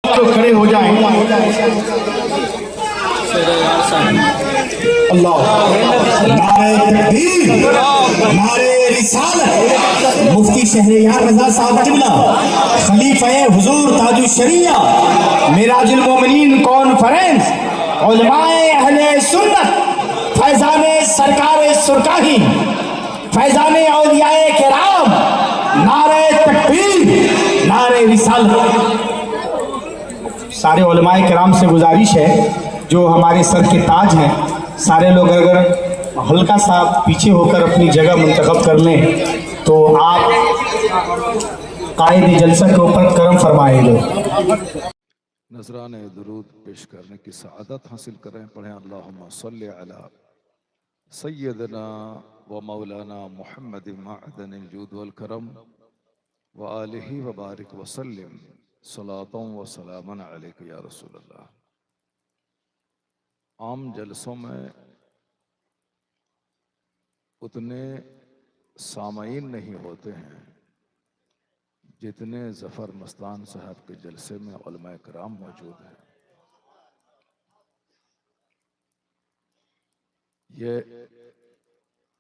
तो खड़े हो जाए। अल्लाह नारे तकबीर, नारे रिसालत। मुफ्ती शहरयार रजा साहब किबला, खलीफा हुजूर ताजुश शरिया, मिराजुल मोमिनीन कॉन्फ्रेंस, उलमाए अहले सुन्नत, फैजाने सरकार सुरकाही, फैजाने औलियाए किराम, नारे तकबीर, नारे रिसालत। सारे उलमाए किराम से गुजारिश है, जो हमारे सर के ताज हैं, सारे लोग अगर हल्का सा पीछे होकर अपनी जगह मुंतखब कर लें तो आप कायदे जलसा के ऊपर करम फरमाएंगे। नजराने दुरूद पेश करने की सआदत हासिल करें। पढ़ें अल्लाहुम्मा सल्ली अला सय्यदना व मौलाना मुहम्मद मअदनिल जूद वल करम व आलिहि व बारिक व सल्लिम सलातों व सलामन अलैका या रसूलल्लाह। आम जलसों में उतने सामाईन नहीं होते हैं जितने ज़फ़र मस्तान साहब के जलसे में उलमाए किराम मौजूद हैं। ये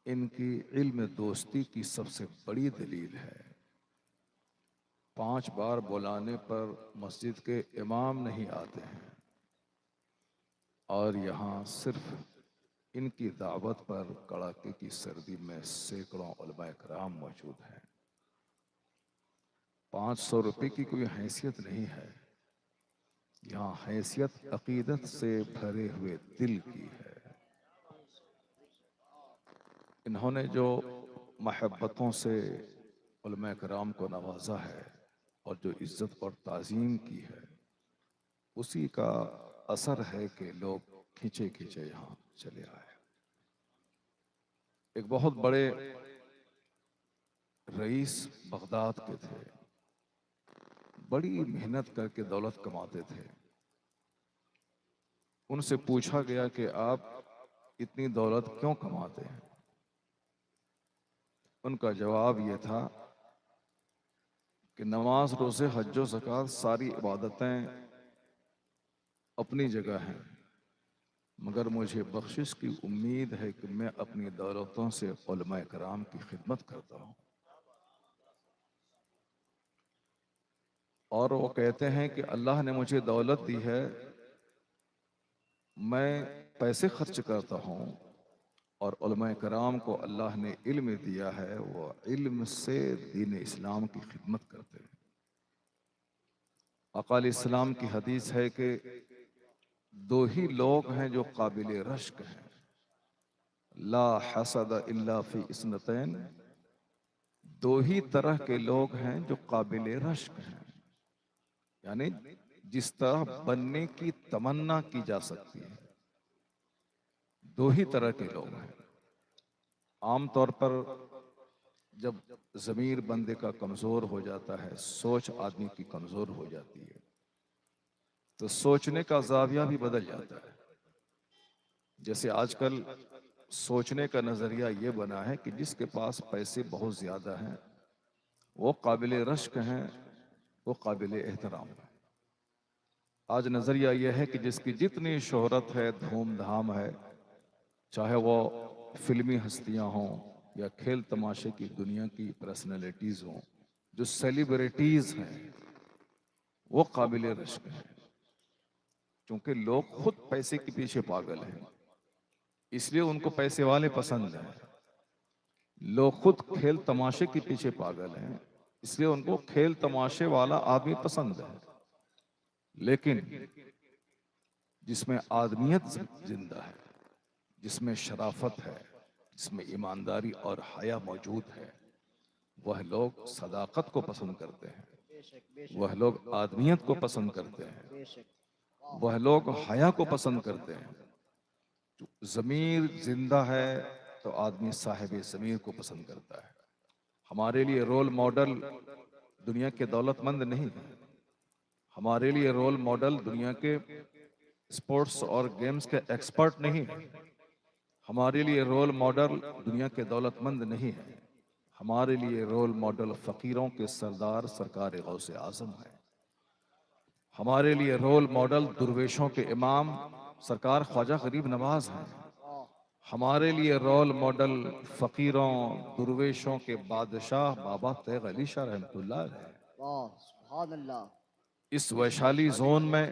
इनकी इल्म दोस्ती की सबसे बड़ी दलील है। 5 बार बुलाने पर मस्जिद के इमाम नहीं आते हैं और यहाँ सिर्फ इनकी दावत पर कड़ाके की सर्दी में सैकड़ों उलमाए किराम मौजूद हैं। 500 रुपये की कोई हैसियत नहीं है, यहाँ हैसियत अकीदत से भरे हुए दिल की है। इन्होंने जो महब्बतों से उलमाए किराम को नवाजा है और जो इज्जत और ताज़ीम की है, उसी का असर है कि लोग खींचे खींचे यहाँ चले आए। एक बहुत बड़े रईस बगदाद के थे, बड़ी मेहनत करके दौलत कमाते थे। उनसे पूछा गया कि आप इतनी दौलत क्यों कमाते हैं? उनका जवाब ये था कि नमाज, रोज़े, हज व ज़कात सारी इबादतें अपनी जगह हैं, मगर मुझे बख्शिश की उम्मीद है कि मैं अपनी दौलतों से उलमाए किराम की खिदमत करता हूँ। और वो कहते हैं कि अल्लाह ने मुझे दौलत दी है, मैं पैसे खर्च करता हूँ और उलमाए किराम को अल्लाह ने इल्म दिया है, वो इल्म से दीन इस्लाम की खिदमत करते हैं। अकाल इस्लाम की हदीस है कि 2 ही लोग हैं जो काबिल रश्क हैं, ला हसद इल्ला फी इस्नतैन। 2 ही तरह के लोग हैं जो काबिल रश्क हैं, यानी जिस तरह बनने की तमन्ना की जा सकती है। 2 ही तरह के लोग हैं। आमतौर पर जब ज़मीर बंदे का कमज़ोर हो जाता है, सोच आदमी की कमज़ोर हो जाती है, तो सोचने का ज़ाविया भी बदल जाता है। जैसे आजकल सोचने का नज़रिया ये बना है कि जिसके पास पैसे बहुत ज़्यादा हैं वो काबिल रश्क हैं, वो काबिल एहतराम है। आज नज़रिया यह है कि जिसकी जितनी शोहरत है, धूमधाम है, चाहे वो फिल्मी हस्तियां हों या खेल तमाशे की दुनिया की पर्सनैलिटीज़ हों, जो सेलिब्रिटीज़ हैं, वो काबिल रश्क हैं। क्योंकि लोग खुद पैसे के पीछे पागल हैं, इसलिए उनको पैसे वाले पसंद हैं। लोग खुद खेल तमाशे के पीछे पागल हैं, इसलिए उनको खेल तमाशे वाला आदमी पसंद है। लेकिन जिसमें आदमियत जिंदा है, जिसमें शराफत है, जिसमें ईमानदारी और हया मौजूद है, वह लोग सदाकत को पसंद करते हैं, वह लोग आदमियत को पसंद करते हैं, वह लोग हया को पसंद करते हैं। ज़मीर जिंदा है तो आदमी साहिब ज़मीर को पसंद करता है। हमारे लिए रोल मॉडल दुनिया के दौलतमंद नहीं है, हमारे लिए रोल मॉडल दुनिया के स्पोर्ट्स और गेम्स के एक्सपर्ट नहीं है, हमारे लिए रोल मॉडल दुनिया के दौलतमंद नहीं है, हमारे लिए रोल मॉडल फ़कीरों के सरदार सरकार गौसे आज़म है। हमारे लिए रोल मॉडल दुर्वेशों के इमाम सरकार ख्वाजा गरीब नवाज हैं। हमारे लिए रोल मॉडल फकीरों दुर्वेशों के बादशाह बाबा तैग अली शाह रहमतुल्लाह है। वाह सुभान अल्लाह। इस वैशाली जोन में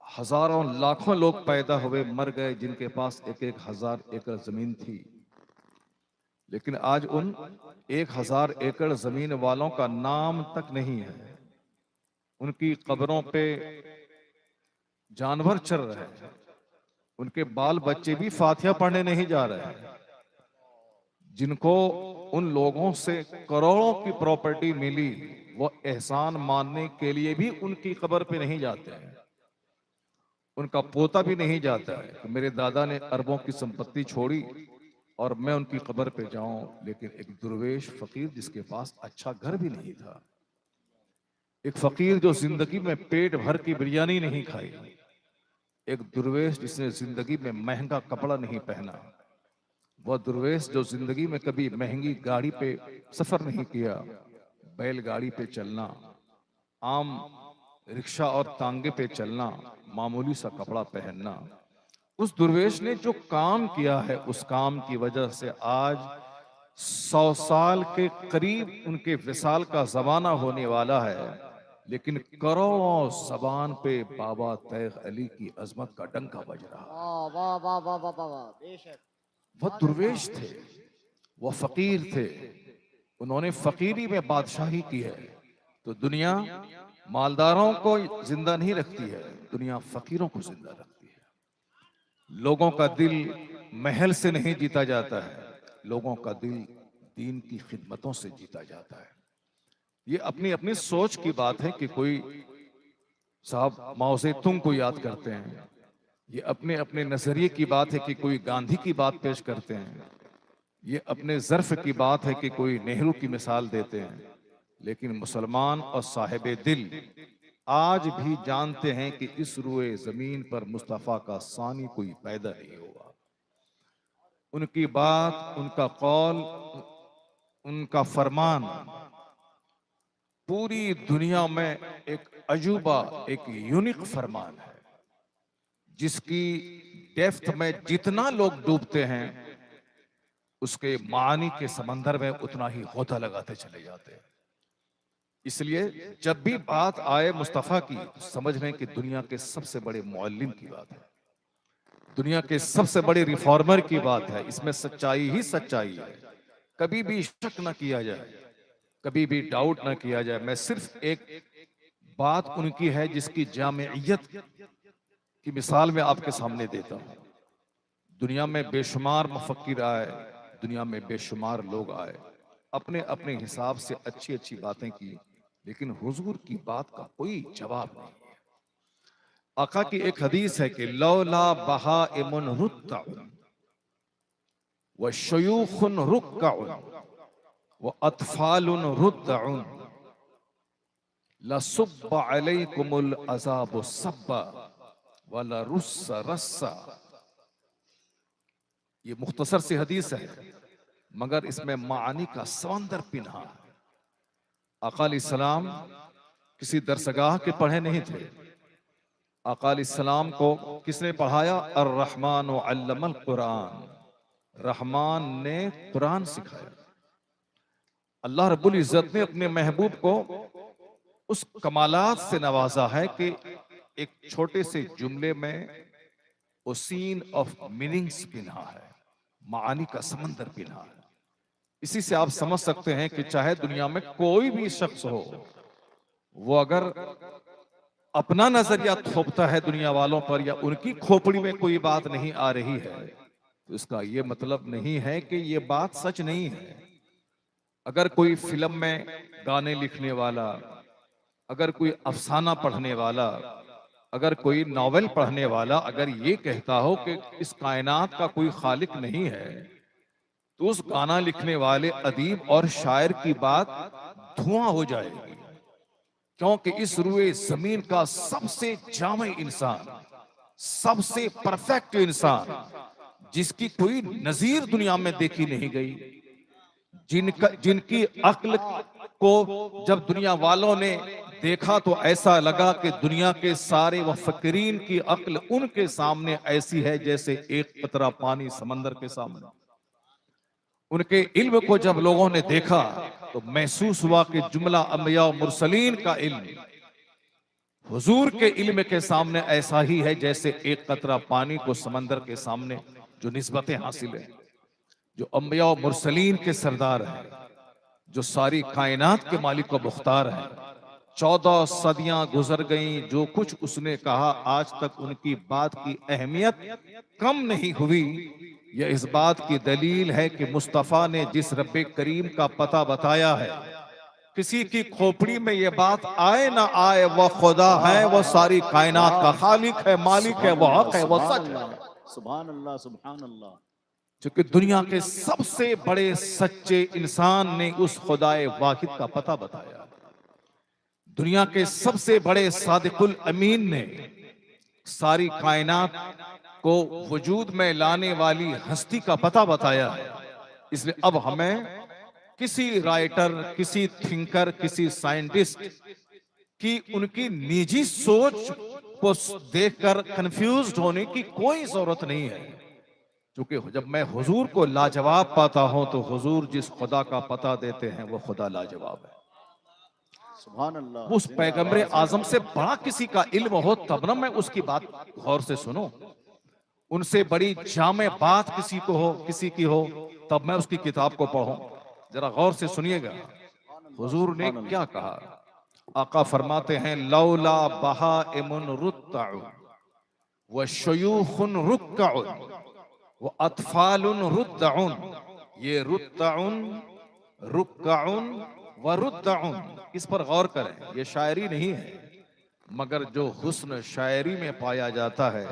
हजारों लाखों लोग पैदा हुए, मर गए, जिनके पास एक एक हजार एकड़ जमीन थी, लेकिन आज उन 1000 एकड़ जमीन वालों का नाम तक नहीं है। उनकी कब्रों पे जानवर चर रहे हैं, उनके बाल बच्चे भी फातिहा पढ़ने नहीं जा रहे हैं। जिनको उन लोगों से करोड़ों की प्रॉपर्टी मिली, वो एहसान मानने के लिए भी उनकी कब्र पे नहीं जाते हैं। उनका पोता भी नहीं जाता है कि मेरे दादा ने अरबों की संपत्ति छोड़ी और मैं उनकी कब्र पे जाऊं। लेकिन एक दुर्वेश फकीर जिसके पास अच्छा घर भी नहीं था, एक फकीर जो जिंदगी में पेट भर की बिरयानी नहीं खाई, एक दुर्वेश जिसने जिंदगी में महंगा कपड़ा नहीं पहना, वह दुर्वेश जो जिंदगी में कभी महंगी गाड़ी पे सफर नहीं किया, बैलगाड़ी पे चलना, आम रिक्शा और तांगे पे चलना, मामूली सा कपड़ा पहनना, उस दुर्वेश ने जो काम किया है, उस काम की वजह से आज 100 साल के करीब उनके विसाल का जमाना होने वाला है, लेकिन करोड़ों जबान पे बाबा तैग अली की अजमत का डंका बज रहा है। वाह वाह वाह वाह वाह वाह वाह, बेशक। वह दुर्वेश थे, वह फकीर थे, उन्होंने फकीरी में बादशाही की है। तो दुनिया मालदारों को जिंदा नहीं रखती है, दुनिया फकीरों को जिंदा रखती है। लोगों का दिल महल से नहीं जीता जाता है, लोगों का दिल दीन की खिदमतों से जीता जाता है। ये अपनी अपनी सोच की बात है कि कोई साहब माओ ज़ेतुंग को याद करते हैं, ये अपने अपने नजरिए की बात है कि कोई गांधी की बात पेश करते हैं, ये अपने ज़र्फ की बात है कि कोई नेहरू की मिसाल देते हैं। लेकिन मुसलमान और साहिब दिल आज भी जानते हैं कि इस रुए जमीन पर मुस्तफ़ा का सानी कोई पैदा नहीं हुआ। उनकी बात, उनका कौल, उनका फरमान पूरी दुनिया में एक अजूबा, एक यूनिक फरमान है, जिसकी डेफ्थ में जितना लोग डूबते हैं, उसके मानी के समंदर में उतना ही गोता लगाते चले जाते हैं। इसलिए जब भी बात आए मुस्तफ़ा की, समझ लें कि दुनिया के सबसे बड़े मुअल्लिम की बात है, दुनिया के सबसे बड़े रिफॉर्मर की बात है। इसमें सच्चाई ही सच्चाई है, कभी भी शक न किया जाए, कभी भी डाउट न किया जाए। मैं सिर्फ एक बात उनकी है जिसकी जामियत की मिसाल में आपके सामने देता हूं। दुनिया में बेशुमार मुफक्किर आए, दुनिया में बेशुमार लोग आए, अपने अपने हिसाब से अच्छी अच्छी बातें की, लेकिन हुजूर की बात का कोई जवाब नहीं है। आका की एक हदीस है कि लौला बहाइमुन रुत्तउन व शयूखुन रुक्कउन व अतफालुन रुद्दउन लसुब्ब अलैकुमुल अज़ाबु सब्बा व लरुस्सा रस्सा। ये मुख्तसर सी हदीस है, मगर इसमें मानी का समंदर पिन्हा है। आका अलैहिस्सलाम किसी दरसगाह के पढ़े नहीं थे। आका अलैहिस्सलाम को किसने पढ़ाया? अर्रहमान अल्लमल कुरान, रहमान ने कुरान सिखाया। अल्लाह रब्बुल इज्जत ने अपने महबूब को उस कमालात से नवाजा है कि एक छोटे से जुमले में ओसीन ऑफ मीनिंग्स पिन्हा है, मानी का समंदर पिन्हा है। इसी से आप समझ सकते हैं कि चाहे दुनिया में कोई भी शख्स हो, वो अगर अपना नजरिया थोपता है दुनिया वालों पर, या उनकी खोपड़ी में कोई बात नहीं आ रही है, तो इसका ये मतलब नहीं है कि ये बात सच नहीं है। अगर कोई फिल्म में गाने लिखने वाला, अगर कोई अफसाना पढ़ने वाला, अगर कोई नॉवेल पढ़ने वाला अगर ये कहता हो कि इस कायनात का कोई खालिक नहीं है, तो उस गाना लिखने वाले अदीब और शायर की बात धुआं हो जाएगी। क्योंकि इस रुए जमीन का सबसे जामे इंसान, सबसे परफेक्ट इंसान, जिसकी कोई नजीर दुनिया में देखी नहीं गई, जिनकी अक्ल को जब दुनिया वालों ने देखा तो ऐसा लगा कि दुनिया के सारे मुफक्किरीन की अक्ल उनके सामने ऐसी है जैसे एक कतरा पानी समंदर के सामने। उनके इल्म को जब लोगों ने देखा तो महसूस हुआ कि जुमला अंबिया और मुरसलीन का इल्म हुजूर के इल्म के सामने ऐसा ही है जैसे एक कतरा पानी को समंदर के सामने। जो निस्बतें हासिल है, जो अंबिया और मुरसलीन के सरदार हैं, जो सारी कायनात के मालिक व मुख्तार हैं। 14 सदियां गुजर गईं, जो कुछ उसने कहा आज तक उनकी बात की अहमियत कम नहीं हुई। यह इस बात की दलील है कि मुस्तफा ने जिस रब्बे करीम का पता बताया है, किसी की खोपड़ी में यह बात आए ना आए, वह खुदा है, वह सारी कायनात का खालिक है, मालिक है, वह हक है, वह सच है। सुभान अल्लाह, सुभान अल्लाह। क्योंकि दुनिया के सबसे बड़े सच्चे इंसान ने उस खुदाए वाहिद का पता बताया। दुनिया के सबसे बड़े सादिकुल अमीन ने सारी कायनात को वजूद में लाने वाली हस्ती का पता बताया है। इसलिए अब हमें किसी राइटर, किसी थिंकर, किसी साइंटिस्ट की उनकी निजी सोच को देखकर कंफ्यूज्ड होने की कोई जरूरत नहीं है। क्योंकि जब मैं हुजूर को लाजवाब पाता हूं तो हुजूर जिस खुदा का पता देते हैं वो खुदा लाजवाब है। सुभान अल्लाह। उस पैगंबर आजम से बड़ा किसी का इल्म हो तब ना मैं उसकी बात गौर से सुनूं। उनसे बड़ी जामे बात किसी को हो, किसी की हो, तब मैं उसकी किताब को पढ़ूं। जरा गौर से सुनिएगा हुजूर ने क्या कहा। आका फरमाते हैं लौला बहाइमुन रुत्तउ व शयूखुन रुक्कउ व अतफालुन रुद्दउन। ये रुत्तउन, रुक्कउन व रुद्दउन, इस पर गौर करें। ये शायरी नहीं है, मगर जो हुस्न शायरी में पाया जाता है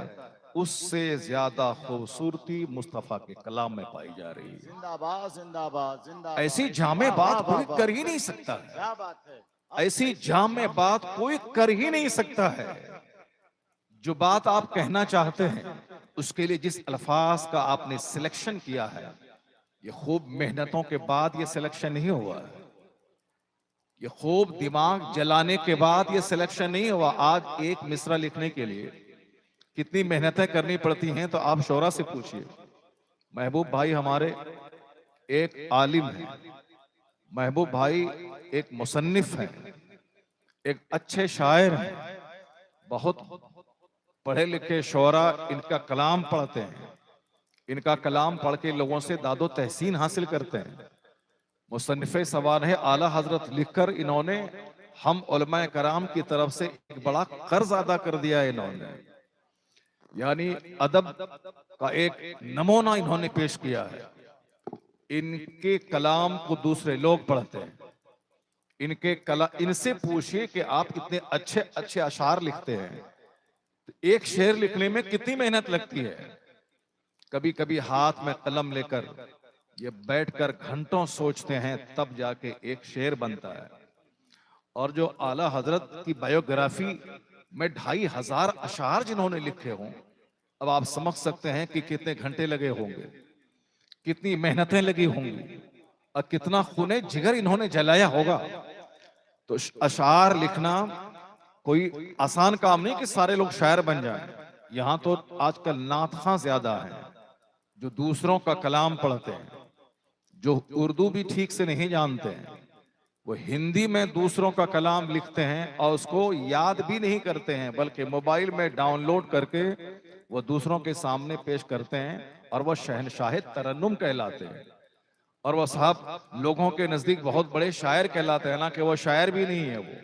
उससे ज्यादा खूबसूरती मुस्तफा के कलाम में पाई जा रही है। जिंदाबाद, जिंदाबाद, जिंदाबाद। ऐसी जामे बात कोई कर ही नहीं सकता है। क्या बात है। ऐसी जामे बात कोई कर ही नहीं सकता है। जो बात आप कहना चाहते हैं उसके लिए जिस अल्फाज का आपने सिलेक्शन किया है, ये खूब मेहनतों के बाद ये सिलेक्शन नहीं हुआ है। ये खूब दिमाग जलाने के बाद ये सिलेक्शन नहीं हुआ। आज एक मिसरा लिखने के लिए कितनी मेहनतें करनी पड़ती हैं तो आप शोरा से पूछिए। महबूब भाई हमारे एक आलिम है, महबूब भाई एक मुसन्निफ है, एक अच्छे शायर हैं, बहुत पढ़े लिखे शोरा इनका कलाम पढ़ते हैं। इनका कलाम पढ़ के लोगों से दादो तहसीन हासिल करते हैं। मुसन्निफ़े सवार है आला हजरत लिखकर इन्होंने हम उलमाए कराम की तरफ से एक बड़ा कर्ज अदा कर दिया इन्होंने। यानी अदब का एक नमूना इन्होंने पेश किया है। इनके कलाम को दूसरे लोग पढ़ते हैं। इनसे पूछिए कि आप इतने अच्छे अच्छे अशार लिखते हैं, तो एक शेर लिखने में कितनी मेहनत लगती है। कभी कभी हाथ में कलम लेकर ये बैठकर घंटों सोचते हैं तब जाके एक शेर बनता है। और जो आला हजरत की बायोग्राफी में 2500 अशार जिन्होंने लिखे हों, अब आप समझ सकते हैं कि कितने घंटे लगे होंगे, कितनी मेहनतें लगी होंगी और कितना खूने जिगर इन्होंने जलाया होगा। तो अशार लिखना कोई आसान काम नहीं कि सारे लोग शायर बन जाएं। यहाँ तो आजकल नातखां ज्यादा हैं जो दूसरों का कलाम पढ़ते हैं, जो उर्दू भी ठीक से नहीं जानते हैं, वो हिंदी में दूसरों का कलाम लिखते हैं और उसको याद भी नहीं करते हैं, बल्कि मोबाइल में डाउनलोड करके वो दूसरों के सामने पेश करते हैं और वो शहनशाह तरन्नुम कहलाते हैं। और वो साहब लोगों के नजदीक बहुत बड़े शायर कहलाते हैं ना, कि वो शायर भी नहीं है। वो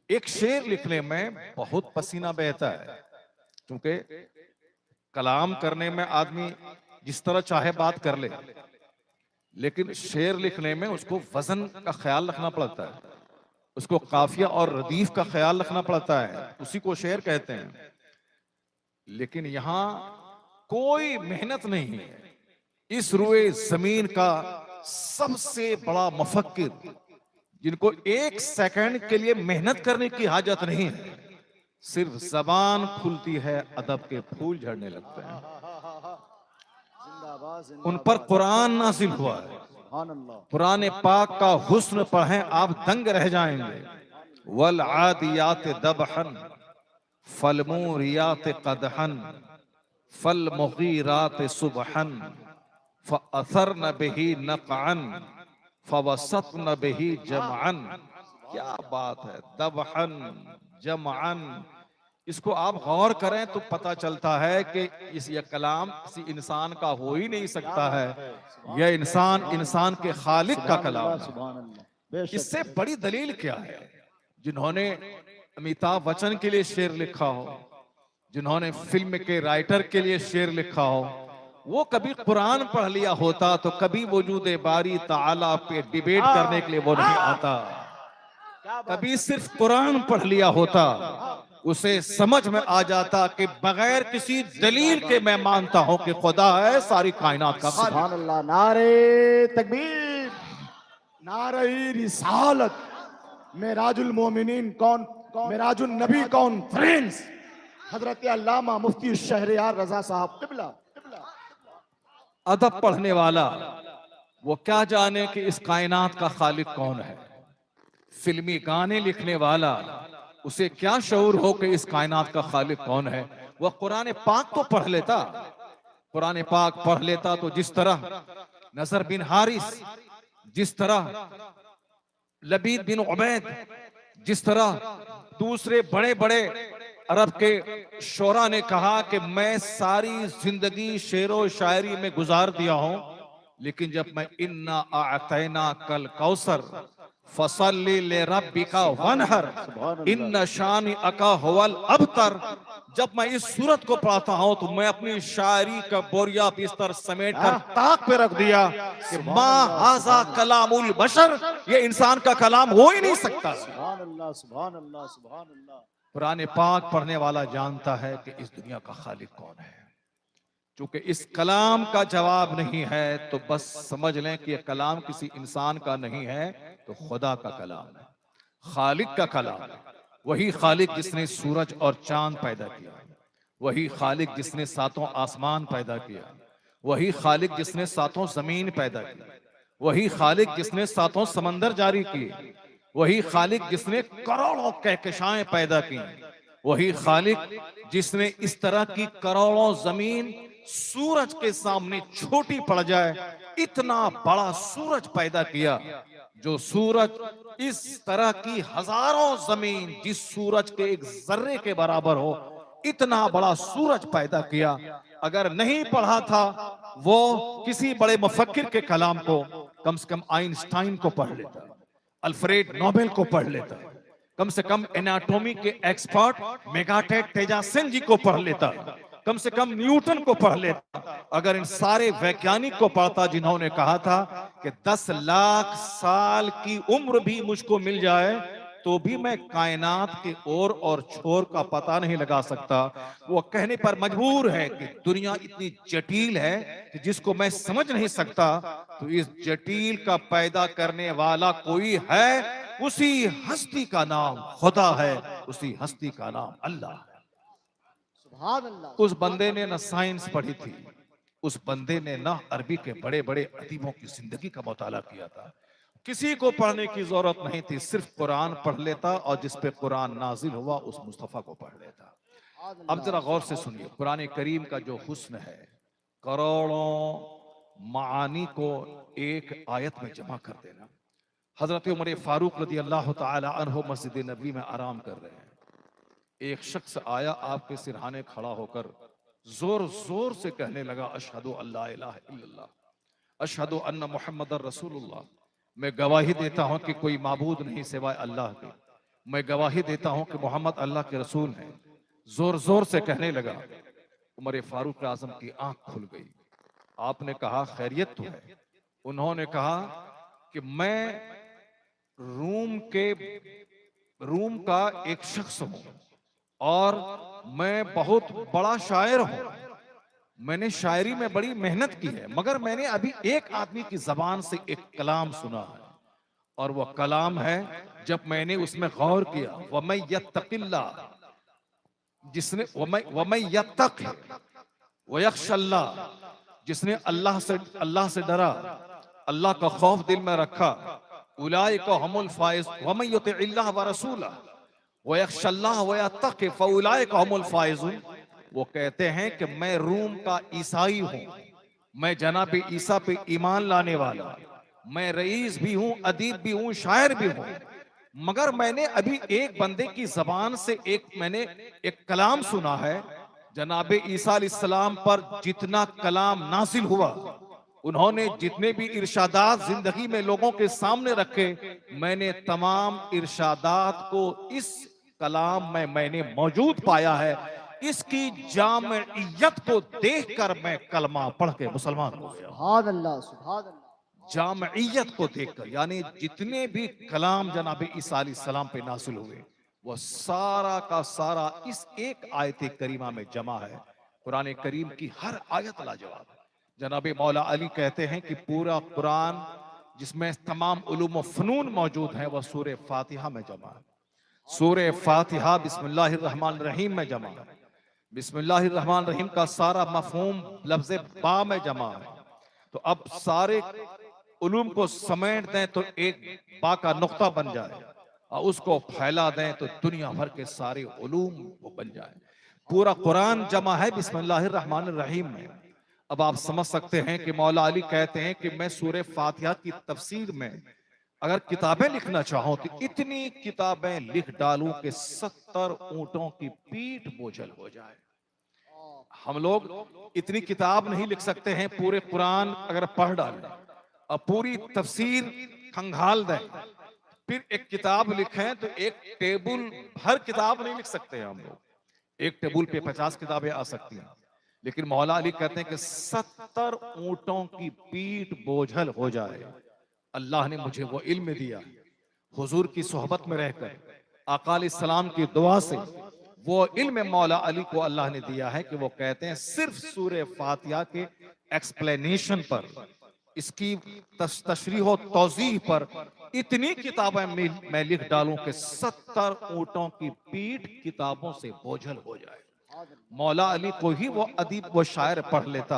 एक शेर लिखने में बहुत पसीना बहता है, क्योंकि कलाम करने में आदमी जिस तरह चाहे बात कर ले, लेकिन शेर लिखने में उसको वजन का ख्याल रखना पड़ता है, उसको काफिया और रदीफ का ख्याल रखना पड़ता है, उसी को शेर कहते हैं। लेकिन यहाँ कोई मेहनत नहीं है। इस रुए जमीन का सबसे बड़ा मुफक्किर, जिनको एक सेकंड के लिए मेहनत करने की हाजत नहीं है, सिर्फ जबान खुलती है अदब के फूल झड़ने लगते हैं, उन पर कुरान नाजिल हुआ है। कुरान पाक का हुस्न पढ़ें आप दंग रह जाएंगे। वल आदियात दबहन फलमूरियात कदहन फल मुगीरात सुबहन फअथरन बिही नक़अन फवसतन बिही जमअन। क्या बात है, दबहन जमअन। इसको आप गौर करें तो पता चलता है कि ये कलाम किसी इंसान का हो ही नहीं सकता है, यह इंसान के खालिक का कलाम है। सुभान अल्लाह, बेशक। इससे बड़ी दलील क्या है? जिन्होंने अमिताभ बच्चन के लिए शेर लिखा हो, जिन्होंने फिल्म के राइटर के लिए शेर लिखा हो, वो कभी कुरान पढ़ लिया होता तो कभी वजूद बारी ताला पे डिबेट करने के लिए वो नहीं आता। कभी सिर्फ कुरान पढ़ लिया होता, उसे समझ में आ जाता कि बगैर किसी दलील के मैं मानता हूं कि खुदा है सारी कायनात का खालिक। सुभान अल्लाह, नारे तकबीर, नारे रिसालत, मेराजुल मोमिनीन कौन, मेराजुल नबी कॉन्फ्रेंस, हजरत अल्लामा मुफ्ती शहरयार रजा साहब किबला। अदब पढ़ने वाला वो क्या जाने कि इस कायनात का खालिक कौन है। फिल्मी गाने लिखने वाला उसे क्या शऊर हो कि इस कायनात का खालिक कौन है। वह कुरान पाक तो पढ़ लेता, कुरान पाक पढ़ लेता तो जिस तरह नजर बिन हारिस, जिस तरह लबीद बिन उबैद, जिस तरह दूसरे बड़े बड़े अरब के शोरा ने कहा कि मैं सारी जिंदगी शेरो शायरी में गुजार दिया हूं, लेकिन जब मैं इन्ना आतैना कल कौसर फसल्ली ले रब्बिका वनहर इन्ना शानी अका हुवल अबतर, जब मैं इस सूरत को पढ़ता हूं तो मैं अपनी शायरी का बोरिया बिस्तर समेट कर ताक पे रख दिया कि मा हाजा कलामुल बशर, ये इंसान का कलाम हो ही नहीं सकता। सुभान अल्लाह, सुभान अल्लाह, सुभान अल्लाह। कुरान पाक पढ़ने वाला जानता है कि इस दुनिया का खालिक कौन है। चूंकि इस कलाम का जवाब नहीं है तो बस समझ लें कि यह कलाम किसी इंसान का नहीं है, तो खुदा का कलाम है, खालिक का कलाम है। वही खालिक जिसने सूरज और चांद पैदा किया, वही खालिक जिसने सातों आसमान पैदा किया, वही खालिक जिसने सातों जमीन पैदा की, वही खालिक जिसने सातों समंदर जारी किए, वही खालिक जिसने करोड़ों कहकशाएं पैदा की, वही खालिक जिसने इस तरह की करोड़ों जमीन सूरज के सामने छोटी पड़ जाए, इतना बड़ा सूरज पैदा किया, जो सूरज इस तरह की हजारों जमीन जिस सूरज के एक जर्रे के बराबर हो, इतना बड़ा सूरज पैदा किया। अगर नहीं पढ़ा था वो किसी बड़े मुफक्किर के कलाम को, कम से कम आइंस्टाइन को पढ़ लेता, अल्फ्रेड नोबेल को पढ़ लेता, कम से कम एनाटॉमी के एक्सपर्ट मेगाटेक तेजासन जी को पढ़ लेता, कम से कम न्यूटन को पढ़ लेता। अगर इन सारे वैज्ञानिक को पढ़ता जिन्होंने कहा था कि 10 लाख साल की उम्र भी मुझको मिल जाए तो भी मैं कायनात के ओर और छोर का पता नहीं लगा सकता, वो कहने पर मजबूर है कि दुनिया इतनी जटिल है कि जिसको मैं समझ नहीं सकता, तो इस जटिल का पैदा करने वाला कोई है, उसी हस्ती का नाम खुदा है, उसी हस्ती का नाम अल्लाह है। सुभान अल्लाह। उस बंदे ने न साइंस पढ़ी थी, उस बंदे ने न अरबी के बड़े बड़े अदीबों की जिंदगी का मुताला किया था, किसी को पढ़ने की जरूरत नहीं थी, सिर्फ कुरान पढ़ लेता और जिस पे कुरान नाजिल हुआ उस मुस्तफा को पढ़ लेता। अब जरा गौर से सुनिए, कुरान करीम का जो हुस्न है, करोड़ों मानी को एक आयत में जमा कर देना। हजरत उमर फारूक रदी अल्लाह ताला अन्हु मस्जिद नबी में आराम कर रहे हैं, एक शख्स आया, आपके सिरहाने खड़ा होकर जोर जोर से कहने लगा, अशहदु अल्ला इलाहा इल्लल्लाह, अशहदु अन्ना मुहम्मदर रसूलुल्लाह, मैं गवाही देता हूं कि कोई माबूद नहीं सिवाय अल्लाह के, मैं गवाही देता हूं कि मोहम्मद अल्लाह के रसूल हैं। जोर जोर से कहने लगा। उमर फारूक आजम की आंख खुल गई। आपने कहा खैरियत तो है? उन्होंने कहा कि मैं रूम का एक शख्स हूं और मैं बहुत बड़ा शायर हूं, मैंने शायरी में बड़ी मेहनत की है, मगर मैंने अभी एक आदमी की जबान से एक कलाम सुना है, और वह कलाम है, जब मैंने उसमें गौर किया, वमै यत्तकिल्लाह, जिसने वमै यत्तक वयख्शल्लाह, जिसने अल्लाह से डरा, अल्लाह का खौफ दिल में रखा, उलाइका हुमुल फाइज वमन युतिइल्लाह व रसूलहु व यख्शल्लाह व यत्तक़ि फउलाइका हुमुल फाइज़ून। वो कहते हैं कि मैं रूम का ईसाई हूँ, मैं जनाब ईसा पे ईमान लाने वाला, मैं रईस भी हूँ, अदीब भी हूँ, शायर भी हूँ, मगर मैंने अभी एक बंदे की जबान से मैंने एक कलाम सुना है। जनाब ईसा अलैहिस्सलाम पर जितना कलाम नाजिल हुआ, उन्होंने जितने भी इरशादात जिंदगी में लोगों के सामने रखे, मैंने तमाम इरशादात को इस कलाम में मैंने मौजूद पाया है। इसकी जामइयत को देखकर मैं कलमा पढ़ के मुसलमान हो गया। सुभान अल्लाह, सुभान अल्लाह। जामइयत को देखकर, यानी जितने भी कलाम जनाब ईसा अलैहिस्सलाम पे नासिल हुए वो सारा का सारा इस एक आयत करीमा में जमा है। कुरान करीम की हर आयत लाजवाब है। जनाब मौला अली कहते हैं कि पूरा कुरान जिसमें तमाम उलूम व फनून मौजूद हैं वह सूरह फातिहा में जमा है। सूरह फातिहा बिस्मिल्लाहिर रहमानिर रहीम में जमा है। बिस्मिल्लाहिर रहमानिर रहीम का सारा मफहूम लफ्ज़ बा में जमा है। तो अब सारे उलूम को समेट दें तो एक बा का नुक्ता बन जाए, और उसको फैला दें तो दुनिया भर के सारे उलूम वो बन जाए। पूरा कुरान जमा है बिस्मिल्लाहिर रहमानिर रहीम में। अब आप समझ सकते हैं कि मौला अली कहते हैं कि मैं सूरह फातिहा की तफसीर में अगर किताबें लिखना चाहूं तो इतनी किताबें लिख डालूं कि 70 ऊंटों की पीठ बोझल हो जाए। हम लोग इतनी किताब नहीं लिख सकते हैं, पूरे कुरान अगर पढ़ डालें और पूरी तफसीर खंगाल दें, फिर एक किताब लिखें तो एक टेबल हर किताब नहीं लिख सकते हैं हम लोग। एक टेबल पे 50 किताबें आ सकती हैं, लेकिन मौला अली कहते हैं कि 70 ऊंटों की पीठ बोझल हो जाए। अल्लाह ने मुझे वो इल्म दिया, हुजूर की सोहबत में रहकर आका अलैहिस्सलाम की दुआ से वो इल्म मौला अली को अल्लाह ने दिया है कि वो कहते हैं सिर्फ सूरह फातिहा के एक्सप्लेनेशन पर, इसकी तशरीह और तौज़ीह पर इतनी किताबें मैं लिख डालूं कि 70 ऊंटों की पीठ किताबों से बोझल हो जाए। मौला अली को ही वो अदीब व शायर पढ़ लेता,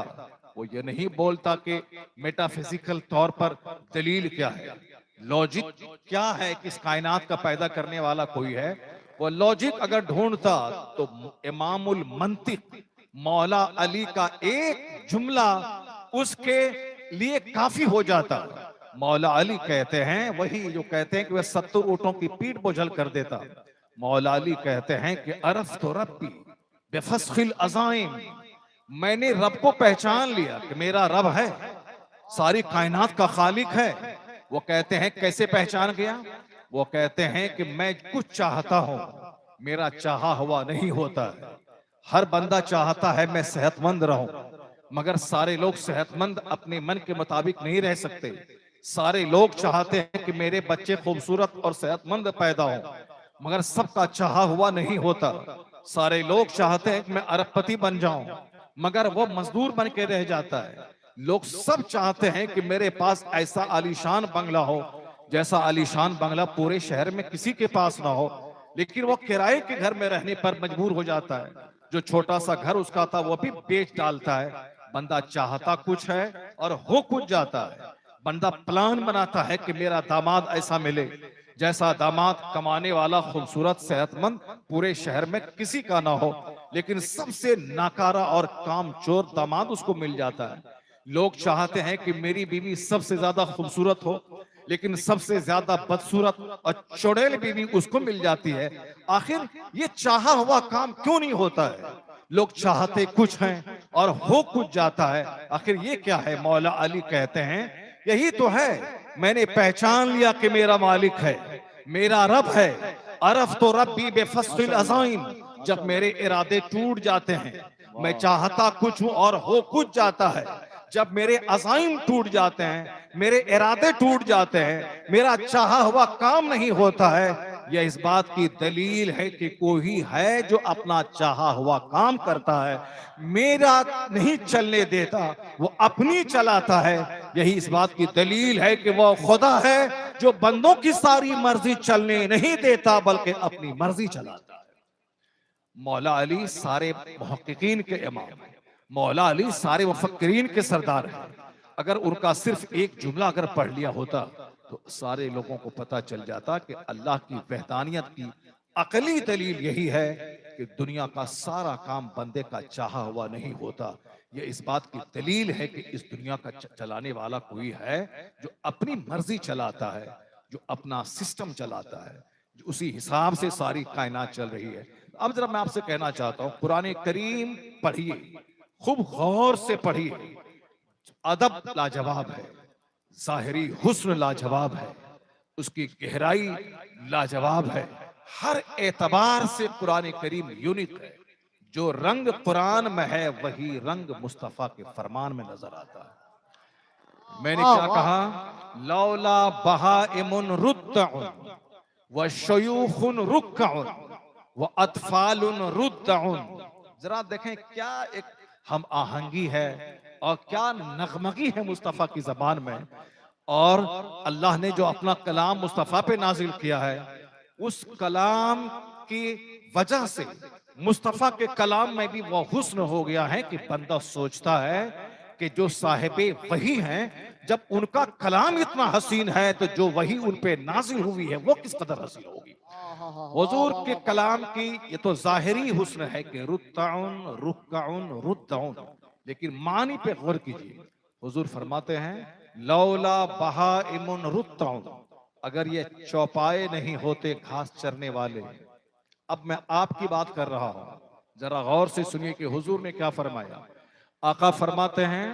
वो ये नहीं बोलता कि मेटाफिजिकल तौर पर दलील क्या है, लॉजिक क्या है कि इस कायनात का पैदा करने वाला कोई है। वो लॉजिक अगर ढूंढता तो इमामुल मंतिक मौला अली का एक जुमला उसके लिए काफी हो जाता। मौला अली कहते हैं, वही जो कहते हैं कि वह 70 ऊंटों की पीठ बोझल कर देता। मौला अली कहते हैं कि अरफ तो रब्बी बेफस्खिल अज़ाइम, मैंने रब को पहचान लिया कि मेरा रब है, सारी कायनात का खालिक है। वो कहते हैं कैसे पहचान गया? वो कहते हैं कि मैं कुछ चाहता हूं, मेरा चाहा हुआ नहीं होता है। हर बंदा चाहता है मैं सेहतमंद रहूं, मगर सारे लोग सेहतमंद अपने मन के मुताबिक नहीं रह सकते। सारे लोग चाहते हैं कि मेरे बच्चे खूबसूरत और सेहतमंद पैदा हों, मगर सबका चाहा हुआ नहीं होता। सारे लोग चाहते हैं कि मैं अरबपति बन जाऊं, मगर वो मजदूर बन के रह जाता है। लोग सब चाहते हैं कि मेरे पास ऐसा आलीशान बंगला हो जैसा आलीशान बंगला पूरे शहर में किसी के पास ना हो, लेकिन वो किराए के घर में रहने पर मजबूर हो जाता है। जो छोटा सा घर उसका था वो भी बेच डालता है। बंदा चाहता कुछ है और हो कुछ जाता है। बंदा प्लान बनाता है कि मेरा दामाद ऐसा मिले जैसा दामाद कमाने वाला, खूबसूरत, सेहतमंद, पूरे शहर में किसी का ना हो, लेकिन सबसे नाकारा और कामचोर दामाद उसको मिल जाता है। लोग चाहते हैं कि मेरी बीवी सबसे ज्यादा खूबसूरत हो, लेकिन सबसे ज्यादा बदसूरत और चुड़ैल बीवी उसको मिल जाती है। आखिर ये चाहा हुआ काम क्यों नहीं होता है? लोग चाहते कुछ हैं और हो कुछ जाता है। आखिर ये क्या है? मौला अली कहते हैं यही तो है, मैंने पहचान लिया कि मेरा मालिक है, मेरा रब है। अरफ तो रब्बी बेफस्खिल अज़ाइम, जब मेरे इरादे टूट जाते हैं, मैं चाहता कुछ हूं और हो कुछ जाता है। जब मेरे अज़ाइम टूट जाते हैं, मेरे इरादे टूट जाते हैं, मेरा चाहा हुआ काम नहीं होता है, यह इस बात की दलील है कि कोई है जो अपना चाहा हुआ काम करता है, मेरा नहीं चलने देता, वो अपनी चलाता है। यही इस बात की दलील है कि वो खुदा है जो बंदों की सारी मर्जी चलने नहीं देता बल्कि अपनी मर्जी चलाता है। मौला अली सारे मुहक्किकीन के इमाम, मौला अली सारे मुफक्किरीन के सरदार हैं। अगर उनका सिर्फ एक जुमला अगर पढ़ लिया होता तो सारे लोगों को पता चल जाता कि अल्लाह की वहदानियत की अकली दलील यही है कि दुनिया का सारा काम बंदे का चाहा हुआ नहीं होता। ये इस बात की दलील है कि इस दुनिया का चलाने वाला कोई है जो अपनी मर्जी चलाता है, जो अपना सिस्टम चलाता है, जो उसी हिसाब से सारी कायनात चल रही है। अब जरा मैं आपसे कहना चाहता हूं, कुरान करीम पढ़िए, खूब गौर से पढ़िए। अदब लाजवाब है, ज़ाहिरी हुस्न लाजवाब है, उसकी गहराई लाजवाब है, हर एतबार से कुरान करीम यूनिक है। जो रंग कुरान में है वही रंग मुस्तफा के फरमान में नजर आता है। मैंने क्या कहा? लौला बहाइमुन रुद्दउन व शयूखुन रुक्कउन व अतफालुन रुद्दउन। जरा देखें क्या एक हम आहंगी है और क्या नगमगी है मुस्तफा की जबान में। और अल्लाह ने जो अपना कलाम मुस्तफा पे नाजिल किया है, उस कलाम की वजह से मुस्तफा के कलाम में भी वो हुस्न हो गया है कि बंदा सोचता है कि जो साहिबे वही हैं, जब उनका कलाम इतना हसीन है तो जो वही उन पे नाजिल हुई है वो किस कदर हसीन होगी। हुजूर के कलाम की ये तो जाहिरी हुस्न है कि रुत्ताउन रुक्काउन रुद्दाउन, लेकिन मानी पे गौर कीजिए। हुजूर फरमाते हैं लौला बहाइमुन रुत्ताउन, अगर ये चौपाए नहीं होते घास चरने वाले। अब मैं आपकी बात कर रहा हूं, जरा गौर से सुनिए कि हुजूर ने क्या फरमाया। आका फरमाते हैं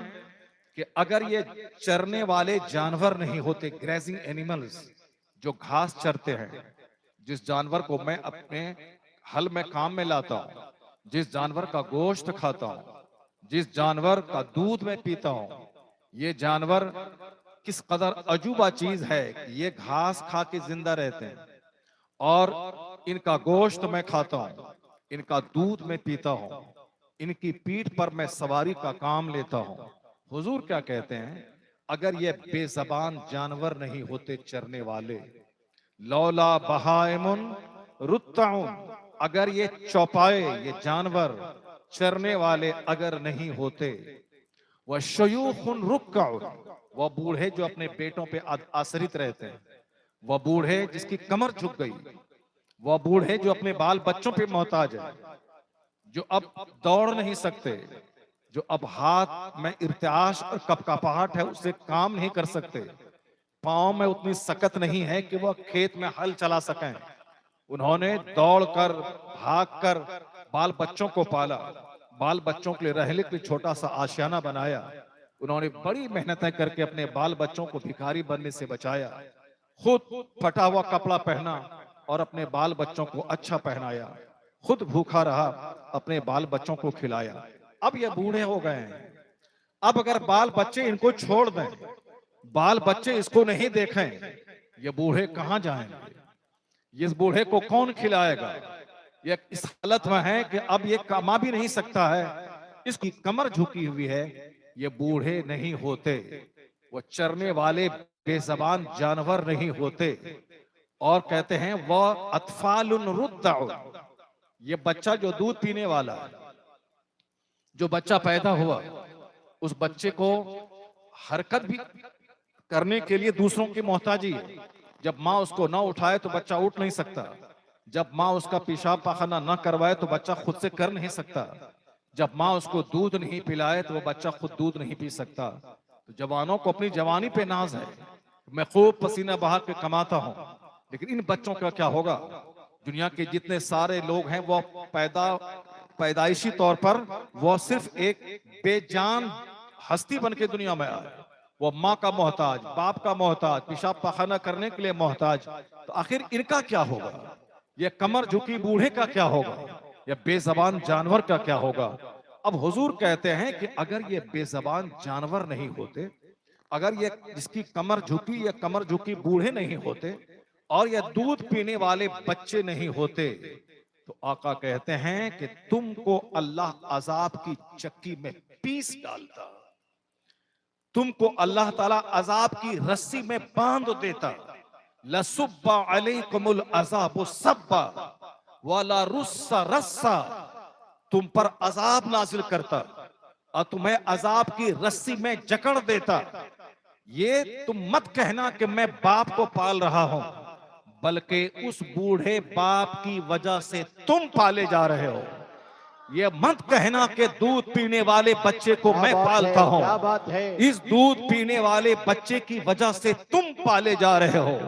कि अगर ये चरने वाले जानवर नहीं होते, ग्रेजिंग एनिमल्स जो घास चरते हैं, जिस जानवर को मैं अपने हल में काम में लाता हूं, जिस जानवर का गोश्त खाता हूं, जिस जानवर का दूध में पीता हूं, ये जानवर किस कदर अजूबा चीज है कि ये घास खा के जिंदा रहते हैं और इनका गोश्त मैं खाता हूं, इनका दूध मैं पीता हूं, इनकी पीठ पर मैं सवारी का काम लेता हूं। हुजूर क्या कहते हैं, अगर ये बेजबान जानवर नहीं होते चरने वाले, लौला बहाइमुन रुत्ताउन, अगर ये चौपाए ये जानवर चरने वाले अगर नहीं होते, वह शयूखुन रुक्काउन, वह बूढ़े जो अपने पेटों पे आश्रित रहते हैं, वह बूढ़े जिसकी कमर झुक गई, वह बूढ़े जो अपने बाल बच्चों पे मोहताज है, जो अब दौड़ नहीं सकते, जो अब हाथ में इर्तिआश और कपकपाहट है उससे काम नहीं कर सकते, पांव में उतनी सकत नहीं है कि वह खेत में हल चला सकें। उन्होंने दौड़कर भागकर बाल बच्चों को पाला, बाल बच्चों के लिए रहने के लिए छोटा सा आशियाना बनाया। उन्होंने बड़ी मेहनतें करके अपने बाल बच्चों को भिखारी बनने से बचाया, खुद फटा हुआ कपड़ा पहना और अपने बाल बच्चों को अच्छा पहनाया, खुद भूखा रहा, अपने बाल बच्चों को खिलाया। अब ये बूढ़े हो गए हैं, अब अगर बाल बच्चे इनको छोड़ दें, बाल बच्चे इसको नहीं देखें, ये बूढ़े कहां जाएंगे? इस बूढ़े को कौन खिलाएगा? ये इस हालत में है कि अब ये कमा भी नहीं सकता है, इसकी कमर झुकी हुई है। ये बूढ़े नहीं होते, वो चरने वाले बेजबान जानवर नहीं होते। और कहते हैं वह अतफालुन रुद्दाउन, ये बच्चा जो दूध पीने वाला है, जो बच्चा पैदा हुआ, उस बच्चे को हरकत भी करने के लिए दूसरों की मोहताजी है। जब माँ उसको ना उठाए तो बच्चा उठ नहीं सकता, जब माँ उसका पेशाब पाखाना ना करवाए तो बच्चा खुद से कर नहीं सकता, जब माँ उसको दूध नहीं पिलाए तो वो बच्चा खुद दूध नहीं पी सकता। तो जवानों को अपनी जवानी पे नाज है, मैं खूब पसीना बहा के कमाता हूँ, लेकिन इन बच्चों का क्या होगा? दुनिया के जितने सारे लोग हैं वो पैदाइशी तौर पर वो सिर्फ एक बेजान हस्ती बन के दुनिया में आए। वो माँ का मोहताज, बाप का मोहताज, पेशाब पाखाना करने के लिए मोहताज। तो आखिर इनका क्या होगा? ये कमर झुकी बूढ़े का क्या होगा? ये बेजबान जानवर का क्या होगा? अब हुजूर कहते हैं कि अगर ये बेजबान जानवर नहीं होते, अगर ये जिसकी कमर झुकी या कमर झुकी बूढ़े नहीं होते और ये दूध पीने वाले बच्चे नहीं होते, तो आका कहते हैं कि तुमको अल्लाह अजाब की चक्की में पीस डालता, तुमको अल्लाह ताला अजाब की रस्सी में बांध देता। लसुब्बा अलैकुमुल अजाबु सब्बा वाला रुस्सा रस्सा, तुम पर अजाब नाजिल करता और तुम्हें अजाब की रस्सी में जकड़ देता। ये तुम मत कहना कि मैं बाप को पाल रहा हूं, बल्कि उस बूढ़े बाप की वजह से तुम पाले जा रहे हो। ये मत कहना कि दूध पीने वाले बच्चे को मैं पालता हूं, क्या बात है। इस दूध पीने वाले बच्चे की वजह से तुम पाले जा रहे हो।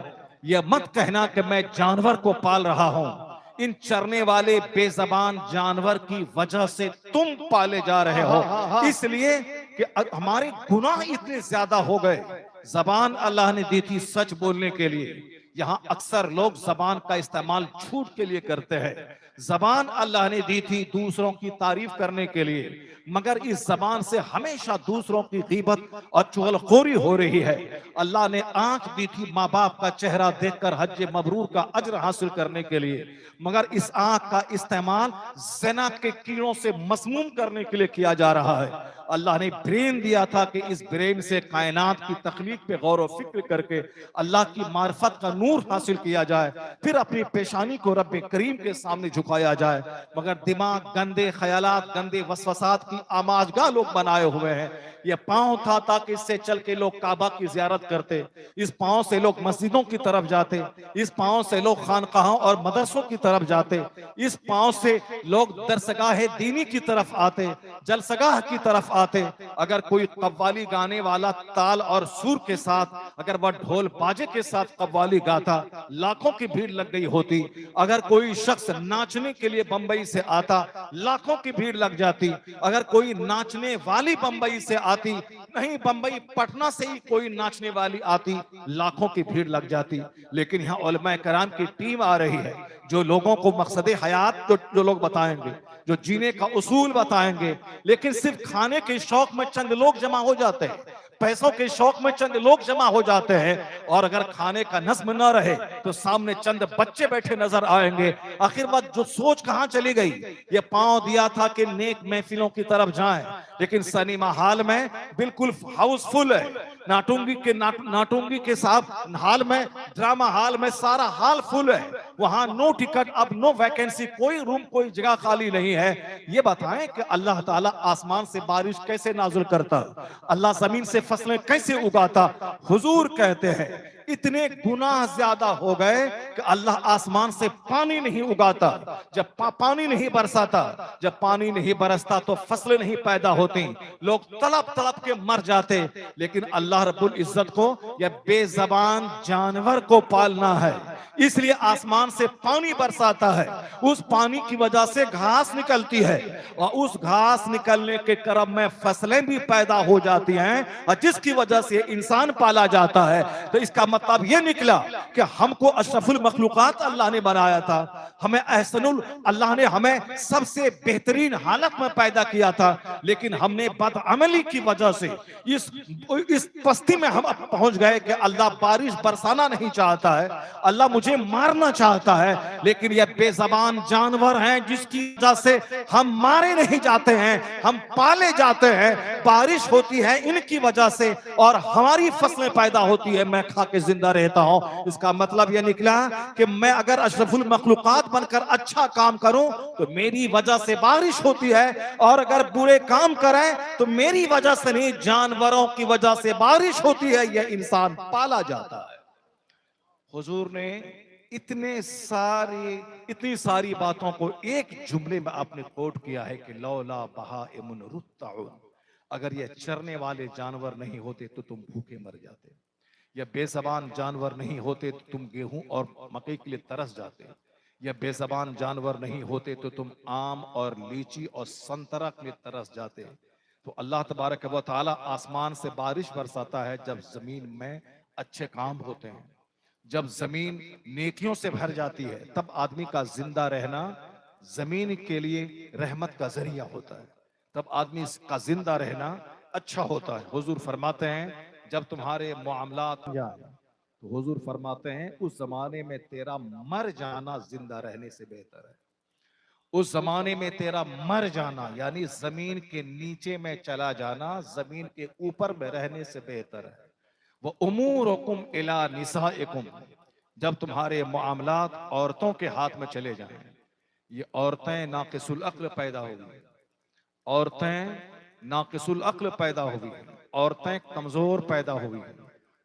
यह मत कहना कि मैं जानवर को पाल रहा हूं, इन चरने वाले बेजबान जानवर की वजह से तुम पाले जा रहे हो। इसलिए कि हमारे गुनाह इतने ज्यादा हो गए। जबान अल्लाह ने दी थी सच बोलने के लिए, यहाँ अक्सर लोग जबान का इस्तेमाल झूठ के लिए करते हैं। जबान अल्लाह ने दी थी दूसरों की तारीफ करने के लिए, मगर इस जबान से हमेशा दूसरों की गीबत और चुगलखोरी हो रही है। अल्लाह ने आंख दी थी माँ बाप का चेहरा देखकर हज मबरूर का अज्र हासिल करने के लिए, मगर इस आंख का इस्तेमाल ज़िना के कीड़ों से मसमूम करने के लिए किया जा रहा है। अल्लाह ने ब्रेन दिया था कि इस ब्रेन से कायनात की तख्लीक पे गौर व फिक्र करके अल्लाह की मार्फत का नूर हासिल किया जाए, फिर अपनी पेशानी को रब्बे करीम के सामने झुकाया जाए। मगर दिमाग गंदे ख्यालात, गंदे वसवसात की आमाजगाह लोग बनाए हुए हैं। ये पांव था ताकि इससे चल के लोग काबा की जियारत करते, इस पांव से लोग मस्जिदों की तरफ जाते, इस पांव से लोग खानकाहों और मदरसों की तरफ जाते, इस पांव से लोग दरसगाह दीनी की तरफ आते, जलसगाह की तरफ आते। अगर कोई कव्वाली गाने वाला ताल और सुर के साथ अगर वह ढोल बाजे के साथ कव्वाली गाता, लाखों की भीड़ लग गई होती। अगर कोई शख्स नाचने के लिए बंबई से आता, लाखों की भीड़ लग जाती। अगर कोई नाचने वाली बंबई से आती, नहीं बंबई पटना से ही कोई नाचने वाली आती, लाखों की भीड़ लग जाती। लेकिन यहाँ उलमा कराम की टीम आ रही है जो लोगों को मकसद हयात जो लोग बताएंगे, जो जीने का उसूल बताएंगे। लेकिन सिर्फ खाने के शौक में चंद लोग जमा हो जाते हैं, पैसों के शौक में चंद लोग जमा हो जाते हैं, और अगर खाने का नज्म न रहे तो सामने चंद बच्चे बैठे नजर आएंगे। आखिर बात जो सोच कहां चली गई। ये पांव दिया था कि नेक महफिलों की तरफ जाएं, लेकिन सिनेमा हॉल में बिल्कुल हाउसफुल है। नाटुंगी के साथ हाल में, ड्रामा हॉल में सारा हाल फुल है। वहां नो टिकट, अब नो वैकेंसी, कोई रूम, कोई जगह खाली नहीं है। ये बताएं कि अल्लाह ताला आसमान से बारिश कैसे नाजुल करता, अल्लाह जमीन से फसलें कैसे उगाता। हुजूर कहते हैं इतने गुनाह ज्यादा हो गए कि अल्लाह आसमान से पानी नहीं उगाता, जब पानी नहीं बरसाता, जब पानी नहीं बरसता तो फसलें नहीं पैदा होती, लोग तड़प तड़प के मर जाते। लेकिन अल्लाह रब्बुल इज्जत को या बेजबान जानवर को पालना है, इसलिए आसमान से पानी बरसाता है। उस पानी की वजह से घास निकलती है, और उस घास निकलने के क्रम में फसलें भी पैदा हो जाती हैं, और जिसकी वजह से इंसान पाला जाता है। तो इसका मतलब यह निकला कि हमको अशरफुल मखलूकात अल्लाह ने बनाया था, हमें एहसनुल, अल्लाह ने हमें सबसे बेहतरीन हालत में पैदा किया था। लेकिन हमने बदअमली की वजह से इस पस्ती में हम पहुंच गए कि अल्लाह बारिश बरसाना नहीं चाहता है, अल्लाह मुझे मारना चाहता है। लेकिन यह बेजबान जानवर हैं जिसकी वजह से हम मारे नहीं जाते हैं, हम पाले जाते हैं। बारिश होती है इनकी वजह से, और हमारी फसलें पैदा होती है, मैं खा के जिंदा रहता हूं। इसका मतलब यह निकला कि मैं अगर अशरफुल मखलूकात बनकर अच्छा काम करूं तो मेरी वजह से बारिश होती है, और अगर बुरे काम करें तो मेरी वजह से नहीं, जानवरों की वजह से बारिश होती है। यह इंसान पाला जाता है। हुजूर ने इतनी सारी बातों को एक जुमले में आपने कोट किया है कि लौला बहाइमुन रुत्ताउन, अगर ये चरने वाले जानवर नहीं होते तो तुम भूखे मर जाते, या बेज़बान जानवर नहीं होते तो तुम गेहूं और मकई के लिए तरस जाते, या बेज़बान जानवर नहीं होते तो तुम आम और लीची और संतरा के लिए तरस जाते। तो अल्लाह तबारक व तआला आसमान से बारिश बरसाता है जब जमीन में अच्छे काम होते हैं, जब जमीन नेकियों से भर जाती है, तब आदमी का जिंदा रहना जमीन के लिए रहमत का जरिया होता है, तब आदमी का जिंदा रहना अच्छा होता है। हुजूर फरमाते हैं जब तुम्हारे मामलात, तो हुजूर फरमाते हैं उस जमाने में तेरा मर जाना जिंदा रहने से बेहतर है। उस जमाने में तेरा मर जाना यानी जमीन के नीचे में चला जाना जमीन के ऊपर में रहने से बेहतर है। वो उमूरुकुम इला निसाइकुम, जब तुम्हारे मामलात औरतों के हाथ में चले जाएं, ये औरतें नाकिसुल अक्ल पैदा होगी, औरतें नाकिसुल अक्ल पैदा होगी, औरतें कमजोर पैदा होगी,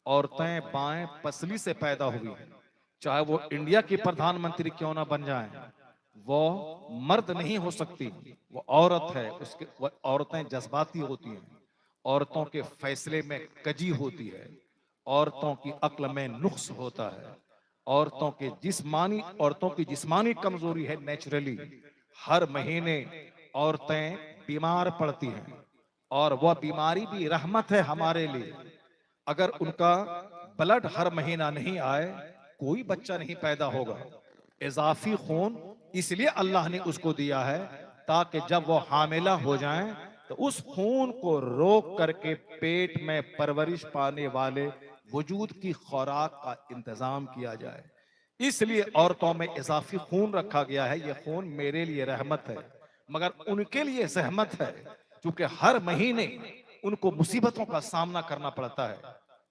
औरतें बाएं पसली से पैदा हुई हैं, चाहे वो इंडिया की प्रधानमंत्री क्यों ना बन जाएं, वो मर्द नहीं हो सकती, वो औरत है। उसके वो औरतें जज्बाती होती हैं, औरतों के फैसले में कजी होती है, औरतों की अक्ल में नुक्स होता है, औरतों की जिस्मानी कमजोरी है नेचुरली। हर महीने औरतें बीमार पड़ती हैं और वह बीमारी भी रहमत है हमारे लिए। अगर उनका ब्लड हर महीना नहीं आए, कोई बच्चा नहीं पैदा होगा। इजाफी खून इसलिए अल्लाह ने उसको दिया है ताकि जब वो हामिला हो जाएं तो उस खून को रोक करके पेट में परवरिश पाने वाले वजूद की खुराक का इंतजाम किया जाए। इसलिए औरतों में इजाफी खून रखा गया है। यह खून मेरे लिए रहमत है, मगर उनके लिए जहमत है, क्योंकि हर महीने उनको मुसीबतों का सामना करना पड़ता है।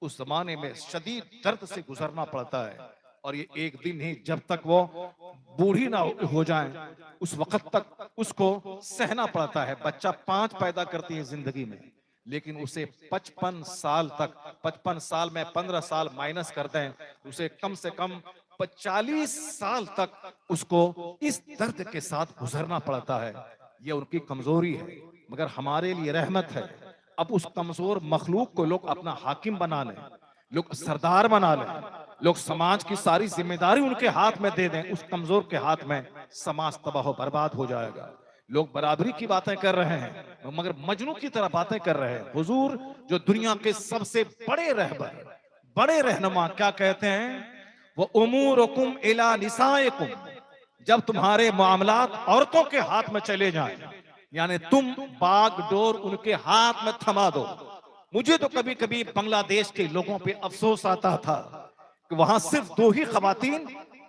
उस जमाने में शदीद दर्द से गुजरना पड़ता है, और ये एक दिन ही, जब तक वो बूढ़ी ना हो जाए उस वक्त तक उसको सहना पड़ता है। बच्चा 5 पैदा करती है जिंदगी में, लेकिन उसे 55 साल तक, 55 साल में 15 साल माइनस कर दें, उसे कम से कम 40 साल तक उसको इस दर्द के साथ गुजरना पड़ता है। ये उनकी कमजोरी है, मगर हमारे लिए रहमत है। अब उस कमजोर मखलूक को लोग अपना हाकिम बना लें, लोग सरदार बना लें, लोग समाज की सारी जिम्मेदारी उनके हाथ में दे दें, उस कमजोर के हाथ में समाज तबाह बर्बाद हो जाएगा। लोग बराबरी की बातें कर रहे हैं, मगर मजनू की तरह बातें कर रहे हैं। हुजूर जो दुनिया के सबसे बड़े रहबर, बड़े रहनुमा, क्या कहते हैं? वो उमूरुकुम इला निसाइकुम, जब तुम्हारे मामलात औरतों के हाथ में चले जाएं, यानी तुम बागडोर उनके हाथ में थमा दो। मुझे तो कभी कभी बांग्लादेश के लोगों पे अफसोस आता था कि वहां सिर्फ 2 ही खवातीन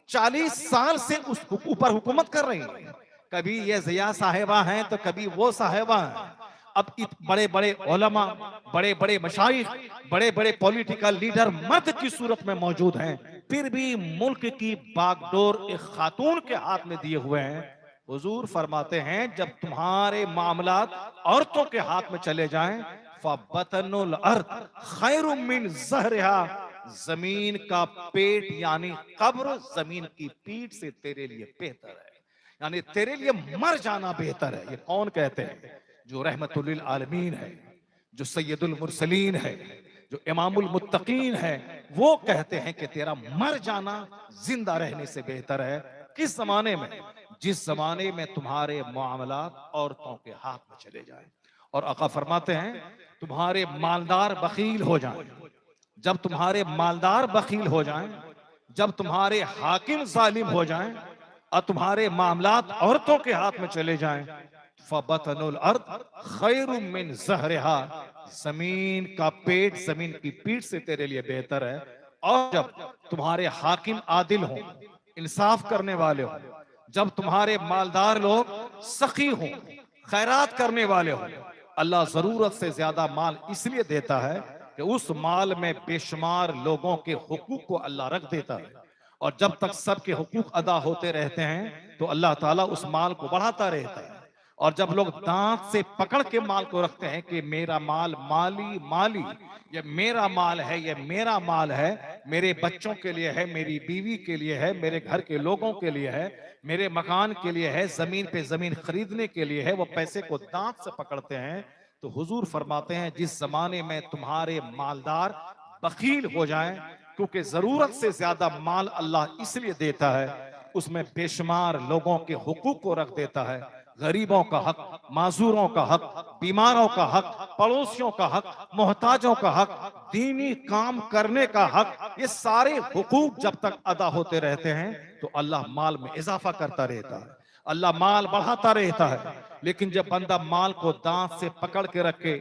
40 साल से उस ऊपर हुकूमत कर रही हैं। कभी ये जिया साहिबा हैं तो कभी वो साहिबा हैं। अब बड़े बड़े उलमा, बड़े बड़े मशाइख, बड़े बड़े पॉलिटिकल लीडर मर्द की सूरत में मौजूद हैं, फिर भी मुल्क की बागडोर एक खातून के हाथ में दिए हुए हैं। हुजूर फरमाते हैं, जब तुम्हारे मामलात औरतों के हाथ में चले जाएं, फबतनुल अर्द खैरुम मिन ज़हरिहा, जमीन का पेट यानी कब्र जमीन की पीठ से तेरे लिए बेहतर है, यानी तेरे लिए मर जाना बेहतर है। ये कौन कहते हैं? जो रहमतुल लिल आलमीन है, जो सैयदुल मुरसलीन है, जो इमामुल मुत्तकीन है, वो कहते हैं कि तेरा मर जाना जिंदा रहने से बेहतर है। किस जमाने में? जिस जमाने में तुम्हारे मामलात औरतों के हाथ में चले जाएं। और आका फरमाते हैं, तुम्हारे मालदार बखील हो जाएं, जब तुम्हारे मालदार बखील हो जाएं, जब तुम्हारे हाकिम जालिम हो जाएं और तुम्हारे मामलात औरतों के हाथ में चले जाएं, फबतनुल अर्द खैरुम मिन ज़हरिहा, जमीन का पेट जमीन की पीठ से तेरे लिए बेहतर है। और जब तुम्हारे हाकिम आदिल हो, इंसाफ करने वाले हो, जब तुम्हारे मालदार लोग सखी हो, खैरात करने वाले हो, अल्लाह जरूरत से ज्यादा माल इसलिए देता है कि उस माल में बेशुमार लोगों के हुकूक को अल्लाह रख देता है। और जब तक सबके हुकूक अदा होते रहते हैं तो अल्लाह ताला उस माल को बढ़ाता रहता है। और जब लोग दांत से पकड़ के माल को रखते हैं कि मेरा माल माली माली, ये मेरा माल है, ये मेरा माल है, मेरे बच्चों के लिए है, मेरी बीवी के लिए है, मेरे घर के लोगों के लिए है, मेरे मकान के लिए है, जमीन पे जमीन खरीदने के लिए है, वो पैसे को दांत से पकड़ते हैं। तो हुजूर फरमाते हैं, जिस जमाने में तुम्हारे मालदार बखील हो जाएं, क्योंकि जरूरत से ज्यादा माल अल्लाह इसलिए देता है, उसमें बेशुमार लोगों के हुकूक को रख देता है। गरीबों का हक, माजूरों का हक, बीमारों का हक, पड़ोसियों का हक, मोहताजों का हक, दीनी काम करने का हक, ये सारे हुकूक जब तक अदा होते रहते हैं तो अल्लाह माल में इजाफा करता रहता है, अल्लाह माल बढ़ाता रहता है। लेकिन जब बंदा माल को दांत से पकड़ के रखे,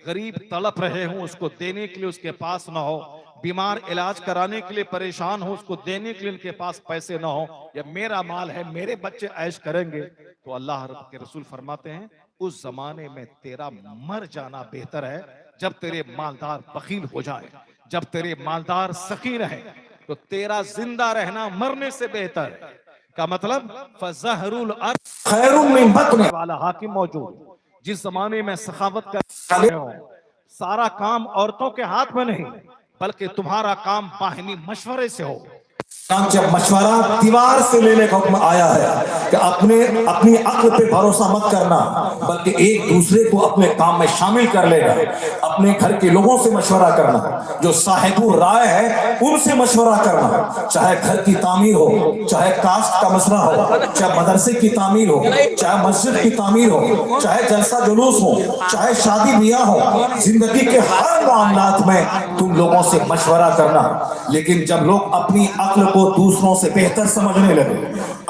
गरीब तड़प रहे हों, उसको देने के लिए उसके पास ना हो, बीमार इलाज कराने के लिए परेशान हो, उसको देने के लिए उनके पास पैसे ना हो, या मेरा माल है, मेरे बच्चे ऐश करेंगे, तो अल्लाह के रसूल फरमाते हैं, उस जमाने में तेरा मर जाना बेहतर है। जब तेरे मालदार बखील हो जाए, जब तेरे मालदार सखी रहे, तो तेरा जिंदा रहना मरने से बेहतर है। का मतलब फज़हरुल अर्द खैरुम मिन बत्न वाला हाकिम मौजूद। जिस जमाने में सखावत कर हो, सारा काम औरतों के हाथ में नहीं, बल्कि तुम्हारा काम बाहिमी मशवरे से हो। जब मशवरा दीवार से लेने का हुक्म आया है कि अपनी अक्ल पे भरोसा मत करना, बल्कि एक दूसरे को अपने काम में शामिल कर लेना, अपने घर के लोगों से मशवरा करना, जो साहिबुर राय है उनसे मशवरा करना, चाहे घर की तामीर हो, चाहे कास्ट का मसला हो, चाहे मदरसे की तामीर हो, चाहे मस्जिद की तामीर हो, चाहे जलसा जुलूस हो, चाहे शादी ब्याह हो, जिंदगी के हर मामलात में तुम लोगों से मशवरा करना। लेकिन जब लोग अपनी अक्ल को दूसरों से बेहतर समझने लगे,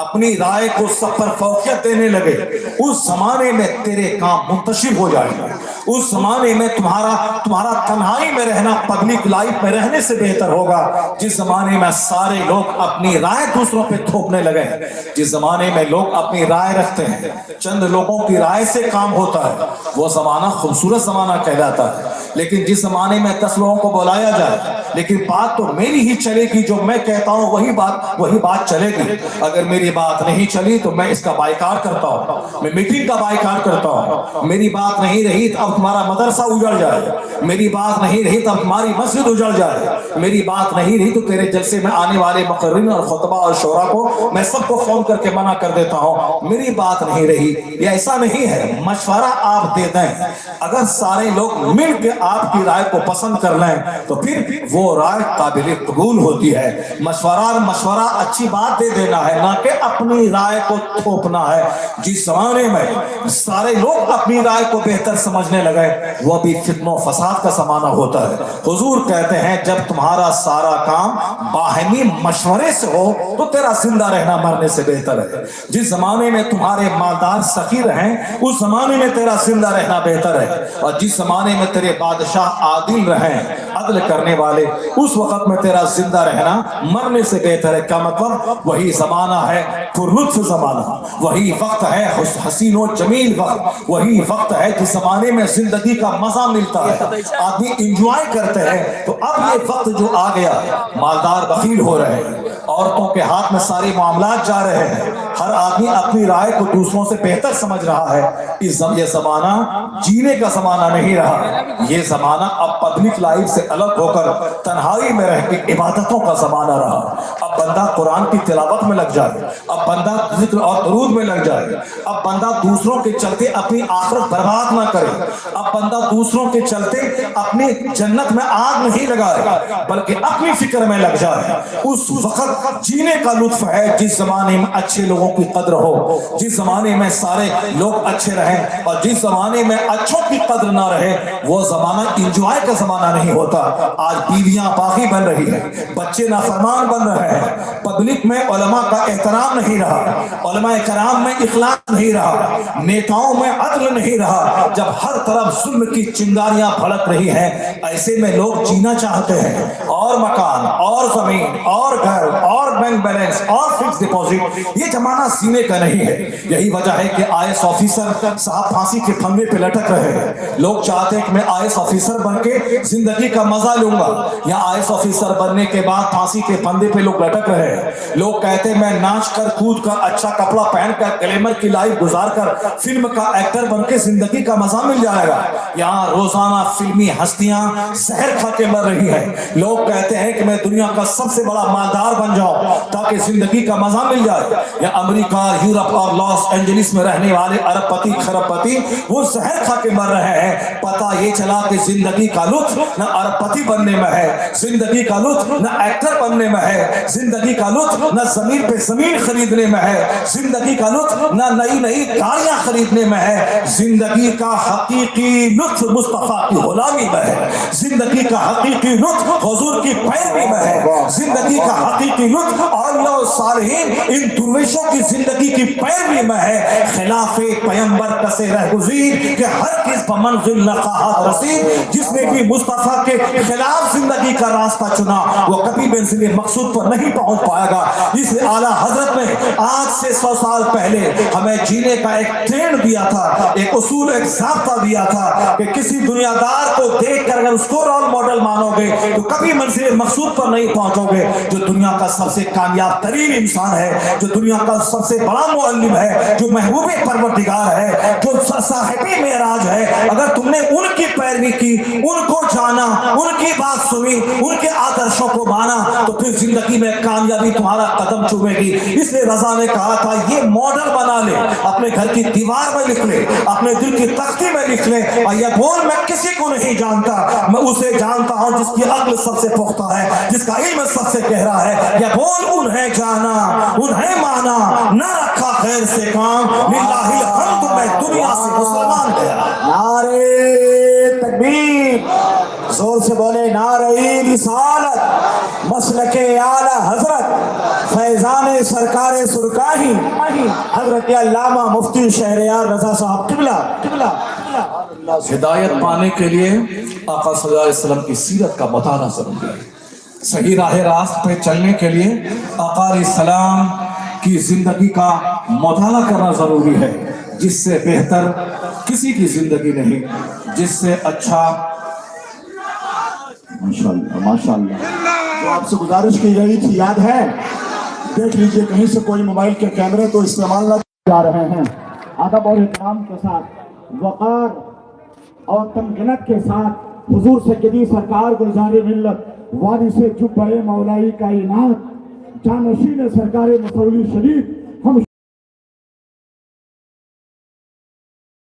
अपनी राय को सब पर फौकियत देने लगे, उस जमाने में तेरे काम मुंतशिर हो जाएंगे। उस जमाने में तुम्हारा तन्हाई में रहना पब्लिक लाइफ में रहने से बेहतर होगा, जिस जमाने में सारे लोग अपनी राय दूसरों पे थोपने लगे। जिस जमाने में लोग अपनी राय रखते हैं, चंद लोगों की राय से काम होता है, वो जमाना खूबसूरत जमाना कहलाता है। लेकिन जिस जमाने में 10 लोगों को बुलाया जाए, लेकिन बात तो मेरी ही चलेगी, जो मैं कहता हूं वही बात चलेगी। अगर मेरी बात नहीं चली तो मैं इसका बाइकाट करता हूं, मैं मीटिंग का बाइकाट करता हूं। मेरी बात नहीं रही तो अब तुम्हारा मदरसा उजड़ जाए, मेरी बात नहीं रही तो अब तुम्हारी मस्जिद उजड़ जाए, मेरी बात नहीं रही तो तेरे जलसे में आने वाले मुकर्रिन और खुतबा और शोरा को मैं सबको फोन करके मना कर देता हूं। मेरी बात नहीं रही, ये ऐसा नहीं है। मशवरा आप दे दें, अगर सारे लोग मिल के आपकी राय को पसंद कर लें तो फिर वो राय काबिल कबूल होती है। मशवरा अच्छी बात दे देना है, ना कि अपनी राय को थोपना है। जिस जमाने में सारे लोग अपनी राय को बेहतर समझने लगे, वो भी फित्नो फसाद का जमाना होता है। हुजूर कहते हैं जब तुम्हारा सारा काम बाहमी मशवरे से हो तो तेरा जिंदा रहना मरने से बेहतर है। जिस जमाने में तुम्हारे मालदार सखी रहें, उस जमाने में तेरा जिंदा रहना बेहतर है। और जिस जमाने में तेरे बादशाह आदिल रहें, अदल करने वाले, उस वक्त में तेरा जिंदा रहना मरने से बेहतर है। क्या मतलब? वही जमाना है पुरलुत्फ जमाना, वही वक्त है हसीन और जमील वक्त, वही वक्त है जिस जमाने में जिंदगी का मजा मिलता है, आदमी इंजॉय करते हैं। तो अब ये वक्त जो आ गया, मालदार बखील हो रहे हैं, औरतों के हाथ में सारे मामलात जा रहे हैं, हर आदमी अपनी राय को दूसरों से बेहतर समझ रहा है। ये जमाना जीने का जमाना नहीं रहा, ये जमाना अब पब्लिक लाइफ से अलग होकर तन्हाई में रह के इबादतों का जमाना रहा। अब बंदा कुरान की तिलावत में लग जाए, अब बंदा जिक्र और दरूद में लग जाए, अब बंदा दूसरों के चलते अपनी आखिरत बर्बाद ना करे, अब बंदा दूसरों के चलते अपनी जन्नत में आग नहीं लगाए, बल्कि अपनी फिक्र में लग जाए। उस वक्त जीने का लुत्फ है जिस जमाने में अच्छे लोगों की कद्र हो, जिस जमाने में सारे लोग अच्छे रहें, और जिस जमाने में अच्छों की कद्र ना रहे, वो जमाना इंजॉय का जमाना नहीं होता। आज बीवियां बागी बन रही है, बच्चे नाफरमान बन रहे हैं, पब्लिक में उलमा का एहतराम नहीं रहा, उलमा कराम में इखलास नहीं रहा, नेताओं में अदल नहीं रहा। जब हर तरफ जुल्म की चिंगारियां भड़क रही हैं, ऐसे में लोग जीना चाहते हैं, और मकान और जमीन और घर और बैंक बैलेंस और फिक्स डिपॉजिट, ये जमाना सीने का नहीं है। यही वजह है कि आईएएस ऑफिसर साहब फांसी के फंदे पे लटक रहे हैं। लोग चाहते हैं कि मैं आईएएस ऑफिसर बनके जिंदगी का मजा लूंगा, या आईएएस ऑफिसर बनने के बाद फांसी के फंदे पे लोग लटक रहे हैं। लोग कहते हैं मैं नाच कर कूद कर अच्छा कपड़ा पहनकर ग्लैमर की लाइफ गुजार कर फिल्म का एक्टर बनके जिंदगी का मजा मिल जाएगा। यहाँ रोजाना फिल्मी हस्तियां जहर खा के मर रही है। लोग कहते हैं कि मैं दुनिया का सबसे बड़ा मालदार बन जाऊं ताकि जिंदगी का मजा मिल जाए। या अमेरिका, यूरोप और लॉस एंजलिस में रहने वाले अरबपति खरबपति वो जहर खा के मर रहे हैं। पता ये चला कि जिंदगी का लुत्फ न अरबपति बनने में है, जिंदगी का लुत्फ न एक्टर बनने में है, जिंदगी का लुत्फ न जमीन पे जमीन खरीदने में है, जिंदगी का लुत्फ न नई नई गाड़ियां खरीदने में है। जिंदगी का हकीकी लुत्फ मुस्तफा की गुलामी में है, जिंदगी का हकीकी लुत्फ हुजूर की पैरवी में है, जिंदगी का हकीकी लुत्फ औलिया और सालिहीन इन दुर्वेशों की जिंदगी की पैरवी में है। खिलाफे पैगंबर कसे रहगुज़ीर के हर किस पर मंजिल नक़ाहत रसीद। जिसने भी मुस्तफा के खिलाफ जिंदगी का रास्ता चुना वो कभी मंजिल मकसूद पर नहीं पहुंच पाएगा। इसलिए आला हजरत ने आज से 100 साल पहले हमें जीने का एक ट्रेंड दिया था, एक उसूल, एक ज़ाब्ता दिया था कि किसी दुनियादार को देखकर अगर उसको रोल मॉडल मानोगे तो कभी मंजिल मकसूद पर नहीं पहुंचोगे। जो दुनिया का सबसे एक कामयाब तरीन इंसान है, जो दुनिया का सबसे बड़ा मुअल्लिम है, जो महबूब परवरदिगार है, जो साहिब मेराज है। अगर तुमने उनकी पैरवी की, उनको जाना, उनकी बात सुनी, उनके आदर्शों को माना, तो फिर जिंदगी में कामयाबी तुम्हारा कदम चूमेगी। इसलिए रजा ने कहा था ये मॉडल बना ले, अपने घर की दीवार में लिख ले, अपने दिल की तख्ती में लिख ले, और यह बोल मैं किसी को नहीं जानता, मैं उसे जानता हूं जिसकी अक्ल सबसे पुख्ता है, जिसका इल्म सबसे गहरा है। यह बोल उन्हें जाना, उन्हें माना, न रखा खैर से काम, लिल्लाहिल हम्द, मैं दुनिया से मुसलमान गया। नारे तकबीर, जोर से बोले नारे रिसालत, मसलके आला हजरत, फैजान सरकार सुरकाही, हजरत अल्लामा मुफ्ती शहरयार रजा साहब किबला किबला। हिदायत पाने के लिए आका सल्लल्लाहु अलैहि वसल्लम की सीरत का मुताला जरूरी है। सही राह रास्त पे चलने के लिए आका सलाम की जिंदगी का मुताला करना जरूरी है, जिससे बेहतर किसी की जिंदगी नहीं, जिससे अच्छा। माशाल्लाह माशाल्लाह। तो आपसे गुजारिश की गई थी, याद है, देख लीजिए कहीं से कोई मोबाइल के कैमरे तो इस्तेमाल न जा रहे हैं। अदब और इकराम के साथ, वक़ार और तमकीनत के साथ हुजूर सय्यदी सरकार गुलज़ार मिल्लत वारिस जुब्बे मौलाई कायनात जानशीन सरकार मसौली शरीफ